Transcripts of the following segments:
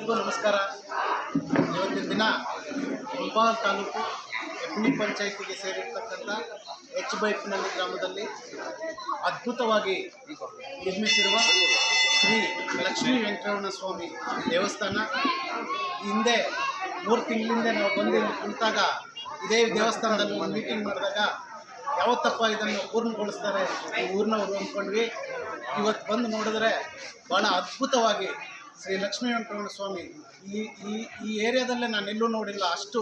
ಎಲ್ಲರಿಗೂ ನಮಸ್ಕಾರ. ಇವತ್ತಿನ ದಿನ ಮುಳಬಾಗಿಲು ತಾಲೂಕು ಹೆಬ್ನಿ ಪಂಚಾಯಿತಿಗೆ ಸೇರಿರ್ತಕ್ಕಂಥ ಎಚ್-ಬೈಪ್ನಹಳ್ಳಿ ಗ್ರಾಮದಲ್ಲಿ ಅದ್ಭುತವಾಗಿ ನಿರ್ಮಿಸಿರುವ ಶ್ರೀ ಲಕ್ಷ್ಮೀ ವೆಂಕಟರಮಣ ಸ್ವಾಮಿ ದೇವಸ್ಥಾನ. ಹಿಂದೆ 3 ತಿಂಗಳಿಂದ ನಾವು ಬಂದು ಕುಳಿತಾಗ ಇದೇ ದೇವಸ್ಥಾನದಲ್ಲಿ ಒಂದು ಮೀಟಿಂಗ್ ಮಾಡಿದಾಗ ಯಾವತ್ತಪ್ಪ ಇದನ್ನು ಪೂರ್ಣಗೊಳಿಸ್ತಾರೆ ಈ ಊರಿನವರು ಅಂದ್ಕೊಂಡ್ವಿ. ಇವತ್ತು ಬಂದು ನೋಡಿದ್ರೆ ಭಾಳ ಅದ್ಭುತವಾಗಿ ಶ್ರೀ ಲಕ್ಷ್ಮೀ ವೆಂಕಟರಮಣ ಸ್ವಾಮಿ ಈ ಏರಿಯಾದಲ್ಲೇ ನಾನು ಎಲ್ಲೂ ನೋಡಿಲ್ಲ, ಅಷ್ಟು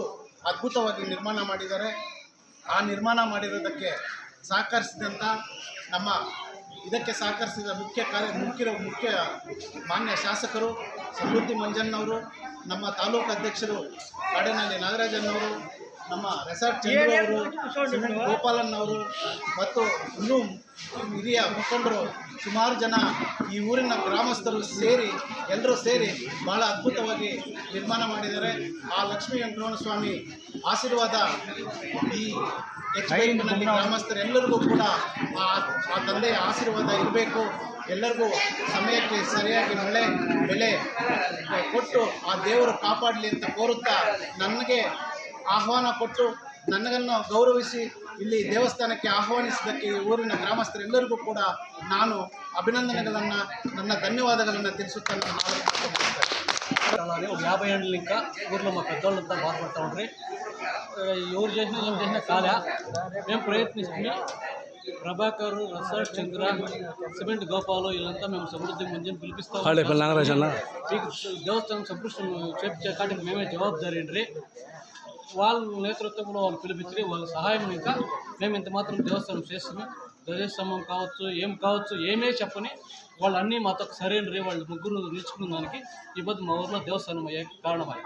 ಅದ್ಭುತವಾಗಿ ನಿರ್ಮಾಣ ಮಾಡಿದ್ದಾರೆ. ಆ ನಿರ್ಮಾಣ ಮಾಡಿರೋದಕ್ಕೆ ಸಹಕರಿಸಿದಂಥ ಇದಕ್ಕೆ ಸಹಕರಿಸಿದ ಮುಖ್ಯ ಮಾನ್ಯ ಶಾಸಕರು ಸಮೃದ್ಧಿ ಮಂಜಣ್ಣವರು, ನಮ್ಮ ತಾಲೂಕು ಅಧ್ಯಕ್ಷರು ಕಾಡೇನಹಳ್ಳಿ ನಾಗರಾಜನ್ನವರು, ನಮ್ಮ ರೆಸಾರ್ಟ್ ಚಂದ್ರು ಅವರು, ಸಿಮೆಂಟ್ ಗೋಪಾಲನ್ನವರು ಮತ್ತು ಇನ್ನೂ ಹಿರಿಯ ಮುಖಂಡರು ಸುಮಾರು ಜನ ಈ ಊರಿನ ಗ್ರಾಮಸ್ಥರು ಎಲ್ಲರೂ ಸೇರಿ ಭಾಳ ಅದ್ಭುತವಾಗಿ ನಿರ್ಮಾಣ ಮಾಡಿದ್ದಾರೆ. ಆ ಲಕ್ಷ್ಮೀ ವೆಂಕಟರಮಣ ಸ್ವಾಮಿ ಆಶೀರ್ವಾದ ಈ ಎಚ್-ಬೈಪ್ನಹಳ್ಳಿ ಗ್ರಾಮಸ್ಥರೆಲ್ಲರಿಗೂ ಕೂಡ ಆ ತಂದೆಯ ಆಶೀರ್ವಾದ ಇರಬೇಕು. ಎಲ್ಲರಿಗೂ ಸಮಯಕ್ಕೆ ಸರಿಯಾಗಿ ಮಳೆ ಬೆಲೆ ಕೊಟ್ಟು ಆ ದೇವರು ಕಾಪಾಡಲಿ ಅಂತ ಕೋರುತ್ತಾ, ನನಗೆ ಆಹ್ವಾನ ಕೊಟ್ಟು ನನ್ನನ್ನು ಗೌರವಿಸಿ ಇಲ್ಲಿ ದೇವಸ್ಥಾನಕ್ಕೆ ಆಹ್ವಾನಿಸಿದ್ದಕ್ಕೆ ಈ ಊರಿನ ಗ್ರಾಮಸ್ಥರೆಲ್ಲರಿಗೂ ಕೂಡ ನಾನು ಅಭಿನಂದನೆಗಳನ್ನು, ನನ್ನ ధన్యవాదాలను తెలుసుకుంటాను. ఒక 50 ఏళ్ళ ఇంకా ఊర్లో మా పెద్దోళ్ళంతా బాధపడతా ఉండ్రి. ఎవరు చేసినా ఏం చేసినా కాలే. మేము ప్రయత్నిస్తుంది ప్రభాకర్, రిసార్ట్ చంద్ర, సిమెంట్ గోపాలు వీళ్ళంతా మేము సమృద్ధి మంచిని పిలిపిస్తాం. దేవస్థానం సంపృష్టం చేపట్టే మేమే జవాబుదారీ అండి. వాళ్ళ నేతృత్వంలో వాళ్ళు పిలిపించి వాళ్ళ సహాయం ఇంకా మేము ఇంత మాత్రం దేవస్థానం చేస్తున్నాం. ధ్వజస్తంభం కావచ్చు, ఏం కావచ్చు, ఏమే చెప్పని వాళ్ళు అన్నీ మాతో సరైనరి. వాళ్ళు ముగ్గురు నిలుచుకున్న దానికి ఈ పొద్దు మా ఊరిలో దేవస్థానం అయ్యే కారణమై